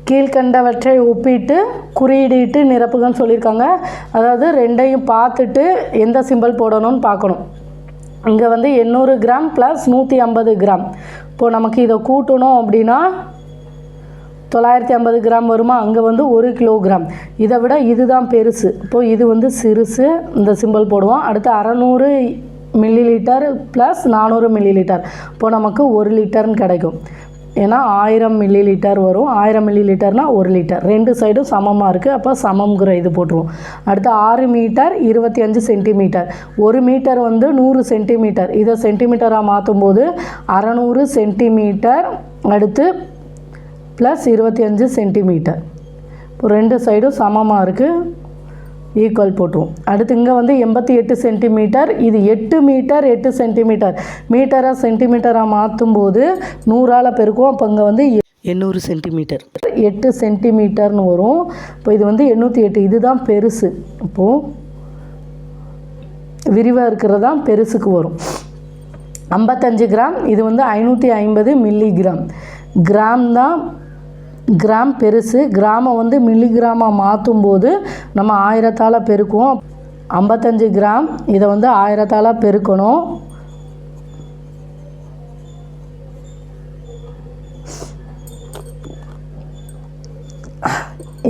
கீழ்கண்டவற்றை ஒப்பிட்டு குறியீடிட்டு நிரப்புகன்னு சொல்லியிருக்காங்க. அதாவது ரெண்டையும் பார்த்துட்டு எந்த சிம்பிள் போடணும்னு பார்க்கணும். இங்கே வந்து 800 கிராம் ப்ளஸ் 150 கிராம். இப்போது நமக்கு இதை கூட்டணும் அப்படின்னா 950 கிராம் வருமா? அங்கே வந்து 1 கிலோகிராம். இதை விட இதுதான் பெருசு. இப்போது இது வந்து சிறுசு, இந்த சிம்பிள் போடுவோம். அடுத்து 600 மில்லிலிட்டர் ப்ளஸ் 400 மில்லிலிட்டர். இப்போது நமக்கு 1 லிட்டர்னு கிடைக்கும். ஏன்னா 1000 மில்லிலிட்டர் வரும். 1000 மில்லிலிட்டர்னால் 1 லிட்டர். ரெண்டு சைடும் சமமாக இருக்குது. அப்போ சமம்ங்கிற இது போட்டுருவோம். அடுத்து 6 மீட்டர் 25 சென்டிமீட்டர். 1 மீட்டர் வந்து 100 சென்டிமீட்டர். இதை சென்டிமீட்டராக மாற்றும் போது 600 சென்டிமீட்டர் அடுத்து ப்ளஸ் 25 சென்டிமீட்டர். இப்போ ரெண்டு சைடும் சமமாக இருக்குது, ஈக்குவல் போட்டுருவோம். அடுத்து இங்கே வந்து 88 சென்டிமீட்டர். இது 8 மீட்டர் 8 சென்டிமீட்டர். மீட்டராக சென்டிமீட்டராக மாற்றும் போது 100ஆல் பெருக்கும். அப்போ இங்கே வந்து 800 சென்டிமீட்டர் 8 சென்டிமீட்டர்னு வரும். இப்போ இது வந்து 808. இதுதான் பெருசு. இப்போது விரிவாக இருக்கிறது தான் பெருசுக்கு வரும். 55 கிராம். இது வந்து 550 மில்லிகிராம். கிராம் தான் கிராம் பெருசு. கிராமை வந்து மில்லிகிராமாக மாற்றும் போது நம்ம 1000ஆல் பெருக்குவோம். 55 கிராம் இதை வந்து 1000ஆல் பெருக்கணும்.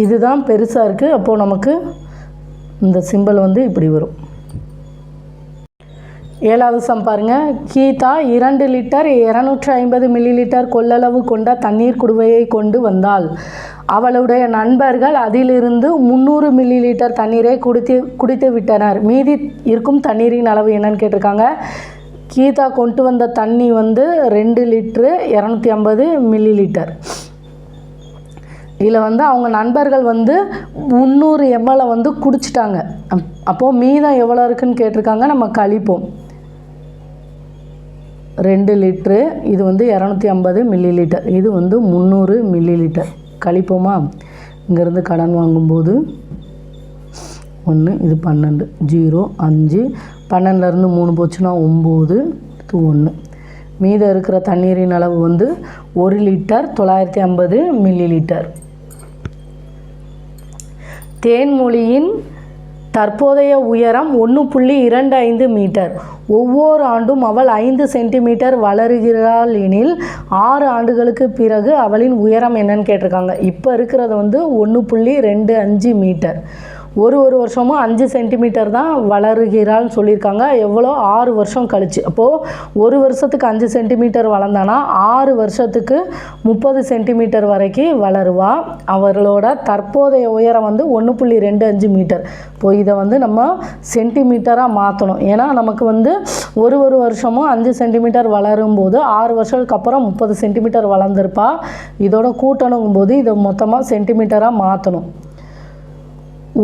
இதுதான் பெருசாக இருக்குது. அப்போது நமக்கு இந்த சிம்பிள் வந்து இப்படி வரும். 7வது சம் பாருங்கள். கீதா 2 லிட்டர் 250 மில்லிலிட்டர் கொள்ளளவு கொண்ட தண்ணீர் குடுவையை கொண்டு வந்தாள். அவளுடைய நண்பர்கள் அதிலிருந்து 300 மில்லிலிட்டர் தண்ணீரை குடித்து விட்டனர். மீதி இருக்கும் தண்ணீரின் அளவு என்னன்னு கேட்டிருக்காங்க. கீதா கொண்டு வந்த தண்ணி வந்து 2 லிட்ரு 250 மில்லிலிட்டர். இதில் வந்து அவங்க நண்பர்கள் வந்து 300 ml வந்து குடிச்சிட்டாங்க. அப்போது மீதம் எவ்வளோ இருக்குதுன்னு கேட்டிருக்காங்க. நம்ம கழிப்போம். 2 லிட்ரு, இது வந்து 250 மில்லிலிட்டர், இது வந்து 300 மில்லிலிட்டர். கழிப்போமா? இங்கேருந்து கடன் வாங்கும்போது 1, இது 12, 0, 5, 12லேருந்து 3 போச்சுன்னா 9, இது 1. மீதம் இருக்கிற தண்ணீரின் அளவு வந்து 1 லிட்டர் 950 மில்லிலிட்டர். தேன்மொழியின் தற்போதைய உயரம் 1.25 மீட்டர். ஒவ்வொரு ஆண்டும் அவள் 5 சென்டிமீட்டர் வளருகிறாள் எனில் 6 ஆண்டுகளுக்கு பிறகு அவளின் உயரம் என்னன்னு கேட்டிருக்காங்க. இப்போ இருக்கிறது வந்து 1.25 மீட்டர். ஒரு வருஷமும் 5 சென்டிமீட்டர் தான் வளருகிறாள்னு சொல்லியிருக்காங்க. எவ்வளோ? 6 வருஷம் கழிச்சு. அப்போது ஒரு வருஷத்துக்கு 5 சென்டிமீட்டர் வளர்ந்தானா 6 வருஷத்துக்கு 30 சென்டிமீட்டர் வரைக்கும் வளருவா. அவர்களோட தற்போதைய உயரம் வந்து 1.25 மீட்டர். இப்போது இதை வந்து நம்ம சென்டிமீட்டராக மாற்றணும். ஏன்னா நமக்கு வந்து ஒரு வருஷமும் 5 சென்டிமீட்டர் வளரும் போது 6 வருஷத்துக்கு அப்புறம் 30 சென்டிமீட்டர் வளர்ந்துருப்பா. இதோட கூட்டணுங்கும் போது இதை மொத்தமாக சென்டிமீட்டராக மாற்றணும்.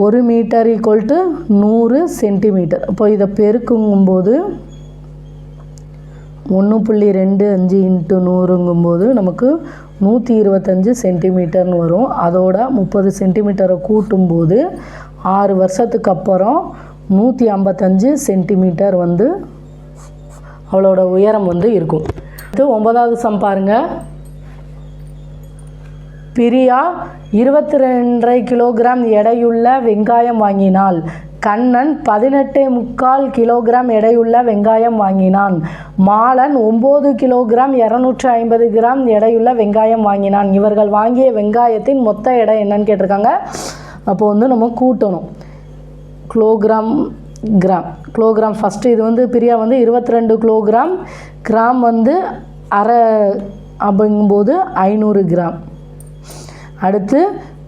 1 மீட்டர் = 100 சென்டிமீட்டர். இப்போ இதை பெருக்குங்கும்போது 1.25 × 100ங்கும்போது நமக்கு 125 சென்டிமீட்டர்னு வரும். அதோட 30 சென்டிமீட்டரை கூட்டும்போது 6 வருஷத்துக்கு அப்புறம் 155 சென்டிமீட்டர் வந்து அவளோட உயரம் வந்து இருக்கும். இது 9வது சம் பாருங்கள். பிரியா 22.5 கிலோகிராம் எடையுள்ள வெங்காயம் வாங்கினாள். கண்ணன் 18.25 கிலோகிராம் எடையுள்ள வெங்காயம் வாங்கினான். மாலன் 9 கிலோகிராம் 250 கிராம் எடையுள்ள வெங்காயம் வாங்கினான். இவர்கள் வாங்கிய வெங்காயத்தின் மொத்த எடை என்னன்னு கேட்டிருக்காங்க. அப்போ வந்து நம்ம கூட்டணும். கிலோகிராம் ஃபஸ்ட்டு இது வந்து பிரியா வந்து 22 கிலோகிராம். கிராம் வந்து அரை அப்படிங்கும்போது 500 கிராம். அடுத்து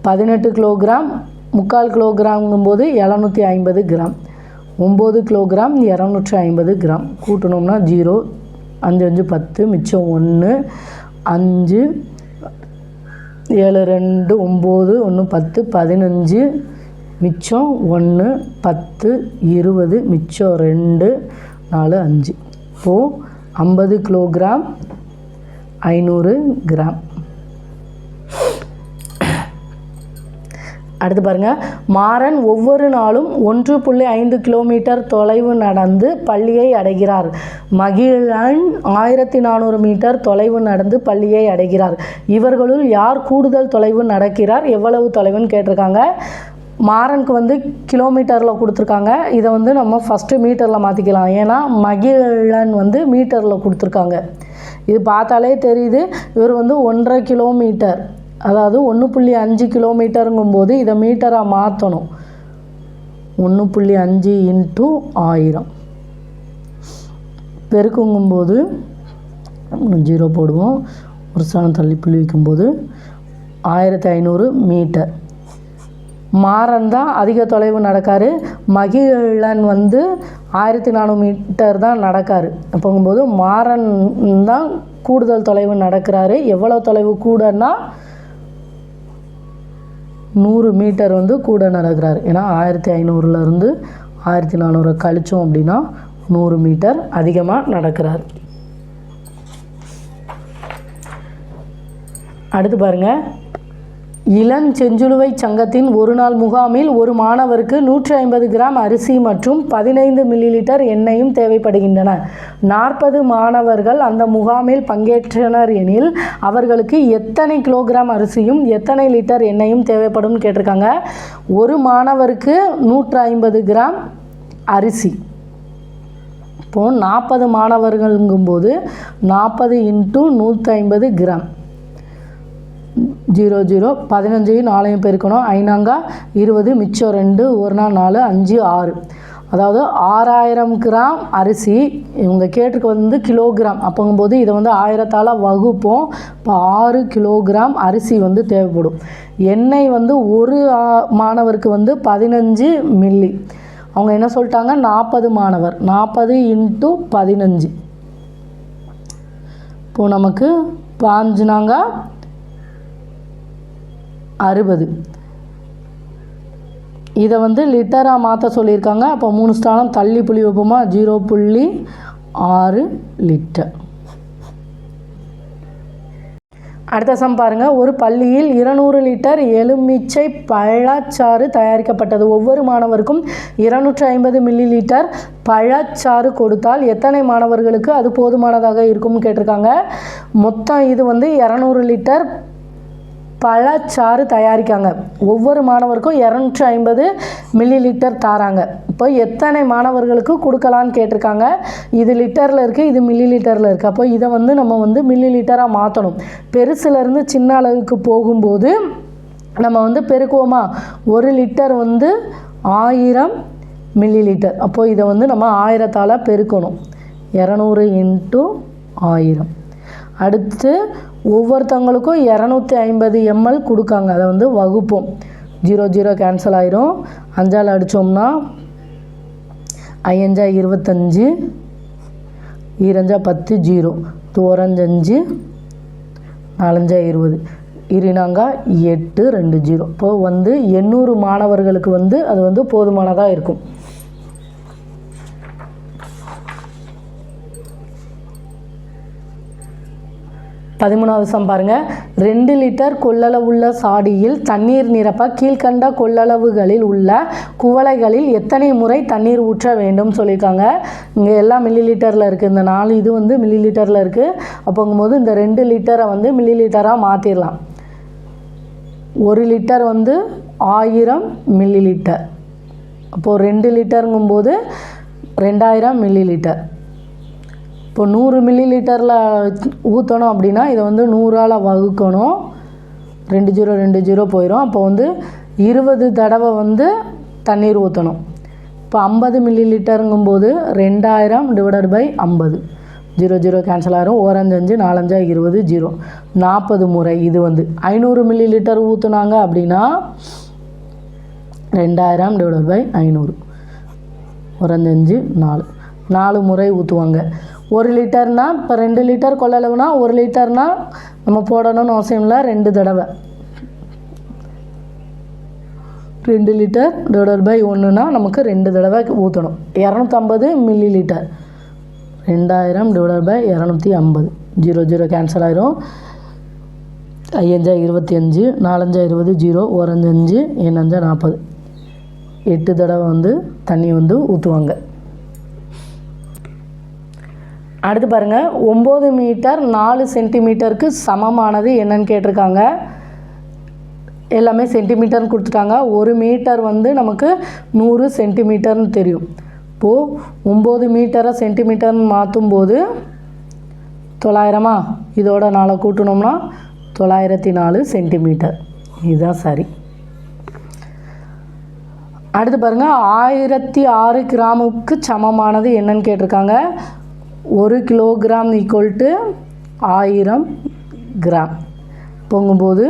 18 கிலோகிராம் 3/4 கிலோகிராம்ங்கும்போது 750 கிராம். 9 kilogram 250 gram. கூட்டணும்னா 0, 5 5 10, மிச்சம் 1, 5, 7 2 9, 1 10, 15, மிச்சம் 1, 10, 20, மிச்சம் 2, 4, 5. இப்போது 50 கிலோகிராம் 500 கிராம். அடுத்து பாருங்கள், மாறன் ஒவ்வொரு நாளும் 1.5 கிலோமீட்டர் தொலைவு நடந்து பள்ளியை அடைகிறார். மகிழன் 1400 மீட்டர் தொலைவு நடந்து பள்ளியை அடைகிறார். இவர்களுள் யார் கூடுதல் தொலைவு நடக்கிறார், எவ்வளவு தொலைவுன்னு கேட்டிருக்காங்க. மாறனுக்கு வந்து கிலோமீட்டரில் கொடுத்துருக்காங்க. இதை வந்து நம்ம ஃபஸ்ட்டு மீட்டரில் மாற்றிக்கலாம். ஏன்னா மகிழன் வந்து மீட்டரில் கொடுத்துருக்காங்க. இது பார்த்தாலே தெரியுது. இவர் வந்து 1.5 கிலோமீட்டர், அதாவது 1.5 கிலோமீட்டருங்கும்போது இதை மீட்டராக மாற்றணும். 1.5 × 1000 பெருக்குங்கும்போது 0 போடுவோம். ஒரு ஸ்தானம் தள்ளி புள்ளி வைக்கும்போது 1500 மீட்டர். மாறன் தான் அதிக தொலைவு நடக்கார். மகிழன் வந்து 1400 மீட்டர் தான் நடக்கார். அப்போங்கும்போது மாறன் தான் கூடுதல் தொலைவு நடக்கிறாரு. எவ்வளோ தொலைவு கூடன்னா 100 மீட்டர் வந்து கூட நடக்கிறார். ஏன்னா 1500லேருந்து 1400 கழிச்சோம் அப்படின்னா 100 மீட்டர் அதிகமாக நடக்கிறார். அடுத்து பாருங்கள், இளஞ்செஞ்சிலுவை சங்கத்தின் ஒரு நாள் முகாமில் ஒரு மாணவருக்கு 150 கிராம் அரிசி மற்றும் 15 மில்லிலிட்டர் எண்ணெயும் தேவைப்படுகின்றன. 40 மாணவர்கள் அந்த முகாமில் பங்கேற்றனர் எனில் அவர்களுக்கு எத்தனை கிலோகிராம் அரிசியும் எத்தனை லிட்டர் எண்ணெயும் தேவைப்படும் கேட்டிருக்காங்க. ஒரு மாணவருக்கு 150 கிராம் அரிசி. இப்போது 40 மாணவர்களுங்கும்போது 40 × 150 கிராம். 0 0 15 4 பெருக்கணும். 5 20, மிச்சம் 2, 1 நாள் 4, 5 6. அதாவது 6000 கிராம் அரிசி. இவங்க கேட்டிருக்க வந்து கிலோகிராம். அப்போங்கும்போது இதை வந்து 1000ஆல் வகுப்போம். இப்போ 6 கிலோகிராம் அரிசி வந்து தேவைப்படும். எண்ணெய் வந்து ஒரு மாணவருக்கு வந்து 15 மில்லி. அவங்க என்ன சொல்லிட்டாங்க, 40 மாணவர், 40 × 15. இப்போது நமக்கு 5 60. இதை வந்து லிட்டராக மாற்ற சொல்லியிருக்காங்க. அப்போ 3 ஸ்தானம் தள்ளி புள்ளி வைப்போமா. 0.6 லிட்டர். அடுத்த சம் பாருங்கள், ஒரு பள்ளியில் 200 லிட்டர் எலுமிச்சை பழச்சாறு தயாரிக்கப்பட்டது. ஒவ்வொரு மாணவருக்கும் 250 மில்லி லிட்டர் பழச்சாறு கொடுத்தால் எத்தனை மாணவர்களுக்கு அது போதுமானதாக இருக்கும்னு கேட்டிருக்காங்க. மொத்தம் இது வந்து 200 லிட்டர் பழச்சாறு தயாரிக்காங்க. ஒவ்வொரு மாணவருக்கும் 250 மில்லி லிட்டர் தாராங்க. இப்போ எத்தனை மாணவர்களுக்கு கொடுக்கலான்னு கேட்டிருக்காங்க. இது லிட்டரில் இருக்குது, இது மில்லி லிட்டரில் இருக்குது. அப்போ இதை வந்து நம்ம வந்து மில்லி லிட்டராக மாற்றணும். பெருசுலேருந்து சின்ன அளவுக்கு போகும்போது நம்ம வந்து பெருக்குவோமா. 1 லிட்டர் வந்து 1000 மில்லி லிட்டர். அப்போது இதை வந்து நம்ம 1000ஆல் பெருக்கணும். 200 × 1000. அடுத்து ஒவ்வொருத்தவங்களுக்கும் 250 ml கொடுக்காங்க. அதை வந்து வகுப்போம். 0 0 கேன்சல் ஆயிரும். 5ஆல் அடித்தோம்னா 5 25, 2 10, 0, 1 5, 4 20, 8 2 0. இப்போது வந்து 800 மாணவர்களுக்கு வந்து அது வந்து போதுமானதாக இருக்கும். 13வது சம் பாருங்கள், 2 லிட்டர் கொள்ளளவுள்ள சாடியில் தண்ணீர் நிரப்ப கீழ்கண்ட கொள்ளளவுகளில் உள்ள குவளைகளில் எத்தனை முறை தண்ணீர் ஊற்ற வேண்டும் சொல்லியிருக்காங்க. இங்கே எல்லாம் மில்லி லிட்டரில் இருக்குது. இந்த 4 இது வந்து மில்லி லிட்டரில் இருக்குது. அப்போங்கும்போது இந்த 2 லிட்டரை வந்து மில்லி லிட்டராக மாற்றிடலாம். 1 லிட்டர் வந்து 1000 மில்லி லிட்டர். அப்போது 2 லிட்டருங்கும்போது 2000 மில்லி லிட்டர். இப்போ 100 மில்லி லிட்டரில் ஊற்றணும் அப்படின்னா இதை வந்து 100ஆல் வகுக்கணும். 2 0 2 0 போயிடும். அப்போ வந்து 20 தடவை வந்து தண்ணீர் ஊற்றணும். இப்போ 50 மில்லி லிட்டருங்கும்போது 2000 / 50. 0 0 கேன்சல் ஆகிரும். 1 5 4 20, 0, 40 முறை. இது வந்து 500 மில்லி லிட்டர் ஊற்றுனாங்க அப்படின்னா 2000 / 500. 1 5 4, 4 முறை ஊற்றுவாங்க. 1 லிட்டர்னால் இப்போ 2 லிட்டர் கொள்ளளவுனா 1 லிட்டர்னால் நம்ம போடணும்னு அவசியம் இல்லை. 2 தடவை 2 லிட்டர் / 1னா நமக்கு 2 தடவை ஊற்றணும். 250 மில்லி லிட்டர். 2000 / 250. 0 0 கேன்சல் ஆயிரும். 5 25, 4 20, 0, 1 5, 5 40. 8 தடவை வந்து தண்ணி வந்து ஊற்றுவாங்க. அடுத்து பாருங்கள், 9 மீட்டர் 4 சென்டிமீட்டருக்கு சமமானது என்னன்னு கேட்டிருக்காங்க. எல்லாமே சென்டிமீட்டர்னு கொடுத்துட்டாங்க. 1 மீட்டர் வந்து நமக்கு 100 சென்டிமீட்டர்னு தெரியும். இப்போது 9 மீட்டரை சென்டிமீட்டர்னு மாற்றும்போது 900 இதோட 4 கூட்டணும்னா 904 சென்டிமீட்டர். இதுதான் சரி. அடுத்து பாருங்கள், 1006 கிராமுக்கு சமமானது என்னன்னு கேட்டிருக்காங்க. 1 கிலோகிராம் ஈக்குவல் டு 1000 கிராம். பொங்கும்போது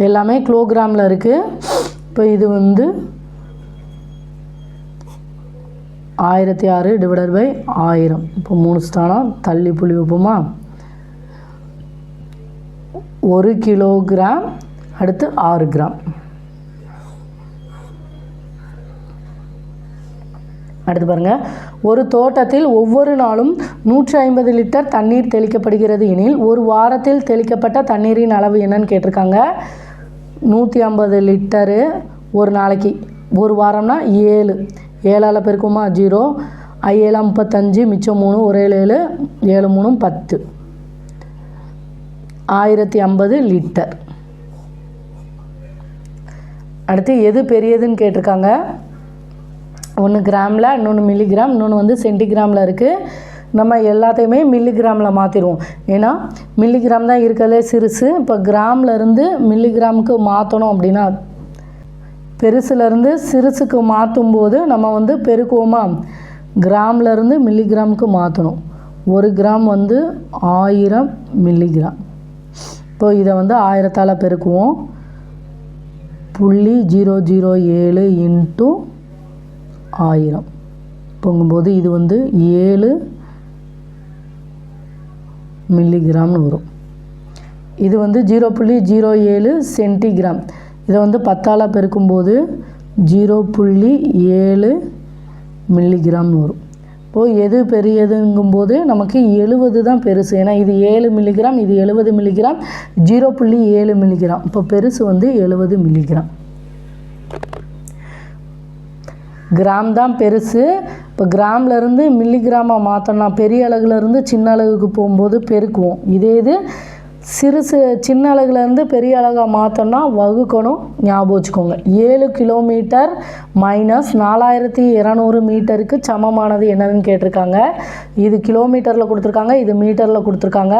எல்லாமே கிலோகிராமில் இருக்குது. இப்போ இது வந்து 1006 டிவைடட் பை 1000. இப்போ 3 ஸ்தானம் தள்ளி புள்ளி வைப்போமா. 1 கிலோகிராம் அடுத்து 6 கிராம். அடுத்து பாருங்கள், ஒரு தோட்டத்தில் ஒவ்வொரு நாளும் 150 லிட்டர் தண்ணீர் தெளிக்கப்படுகிறது எனில் ஒரு வாரத்தில் தெளிக்கப்பட்ட தண்ணீரின் அளவு என்னன்னு கேட்டிருக்காங்க. 150 லிட்டரு ஒரு நாளைக்கு. ஒரு வாரம்னா 7, 7ஆல் பெருக்குமா 0, 7 35, மிச்சம் 3, 1 7, 7 3 10, 1050 லிட்டர். அடுத்து எது பெரியதுன்னு கேட்டிருக்காங்க. ஒன்று கிராமில், இன்னொன்று மில்லிகிராம், இன்னொன்று வந்து சென்டிகிராமில் இருக்குது. நம்ம எல்லாத்தையுமே மில்லிகிராமில் மாற்றிடுவோம். ஏன்னா மில்லிகிராம் தான் இருக்கிறதே சிறுசு. இப்போ கிராம்லேருந்து மில்லிகிராமுக்கு மாற்றணும் அப்படின்னா பெருசுலேருந்து சிறுசுக்கு மாற்றும்போது நம்ம வந்து பெருக்குவோமா. கிராம்லேருந்து மில்லிகிராமுக்கு மாற்றணும். 1 கிராம் வந்து 1000 மில்லிகிராம். இப்போ இதை வந்து 1000ஆல் பெருக்குவோம். 0.007 இன்ட்டு 1000 பொங்கும்போது இது வந்து 7 மில்லிகிராம்னு வரும். இது வந்து 0.07 சென்டிகிராம். இதை வந்து 10ஆல் பெருக்கும்போது 0.7 மில்லிகிராம்னு வரும். இப்போது எது பெரியதுங்கும்போது நமக்கு 70 தான் பெருசு. ஏன்னா இது 7 மில்லிகிராம், இது 70 மில்லிகிராம், 0.7 மில்லிகிராம். இப்போ பெருசு வந்து 70 மில்லிகிராம். கிராம் தான் பெருசு. இப்போ கிராம்லேருந்து மில்லிகிராமாக மாற்றோம்னா பெரிய அலகுலேருந்து சின்ன அலகுக்கு போகும்போது பெருக்குவோம். இதே இது சின்ன அலகுலேருந்து பெரிய அலகாக மாற்றோம்னா வகுக்கணும். ஞாபகம் வச்சுக்கோங்க. 7 கிலோமீட்டர் மைனஸ் 4200 மீட்டருக்கு சமமானது என்னதுன்னு கேட்டிருக்காங்க. இது கிலோமீட்டரில் கொடுத்துருக்காங்க, இது மீட்டரில் கொடுத்துருக்காங்க.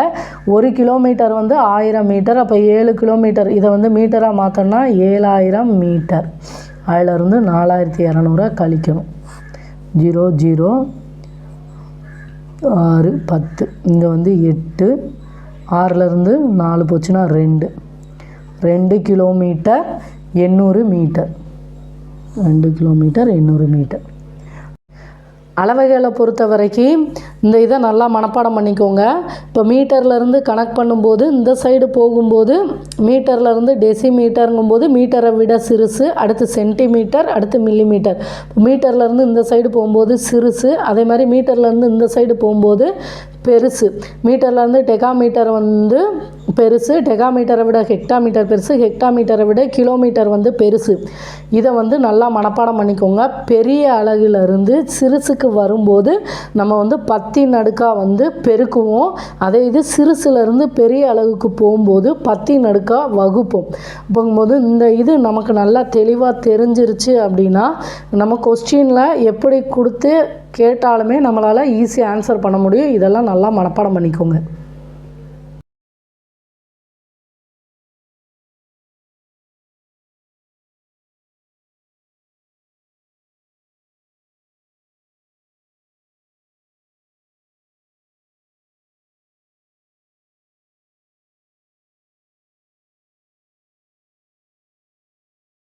1 கிலோமீட்டர் வந்து 1000 மீட்டர். அப்போ 7 கிலோமீட்டர் இதை வந்து மீட்டராக மாற்றோம்னா 7000 மீட்டர். அதிலிருந்து 4200 கழிக்கணும். 0 0 6 10, இங்கே வந்து 8, 6லேருந்து 4 போச்சுன்னா 2 கிலோமீட்டர் 800 மீட்டர். 2 kilometre 800 metre. அளவைகளை பொறுத்த வரைக்கும் இந்த இதை நல்லா மனப்பாடம் பண்ணிக்கோங்க. இப்போ மீட்டர்லேருந்து கனெக்ட் பண்ணும்போது இந்த சைடு போகும்போது மீட்டர்லேருந்து டெசிமீட்டருங்கும்போது மீட்டரை விட சிறுசு, அடுத்து சென்டிமீட்டர், அடுத்து மில்லிமீட்டர். மீட்டர்லேருந்து இந்த சைடு போகும்போது சிறுசு, அதே மாதிரி மீட்டர்லேருந்து இந்த சைடு போகும்போது பெருசு. மீட்டர்லேருந்து டெகாமீட்டர் வந்து பெருசு, டெகாமீட்டரை விட ஹெக்டாமீட்டர் பெருசு, ஹெக்டாமீட்டரை விட கிலோமீட்டர் வந்து பெருசு. இதை வந்து நல்லா மனப்பாடம் பண்ணிக்கோங்க. பெரிய அலகிலிருந்து சிறுசுக்கு வரும்போது நம்ம வந்து 10 அடுக்காக வந்து பெருக்குவோம். அதே இது சிறுசுலேருந்து பெரிய அலகுக்கு போகும்போது 10 அடுக்காக வகுப்போம். போகும்போது இந்த இது நமக்கு நல்லா தெளிவாக தெரிஞ்சிருச்சு அப்படின்னா நம்ம கொஸ்டினில் எப்படி கொடுத்து கேட்டாலுமே நம்மளால் ஈஸியாக ஆன்சர் பண்ண முடியும். இதெல்லாம் நல்லா மனப்பாடம் பண்ணிக்கோங்க.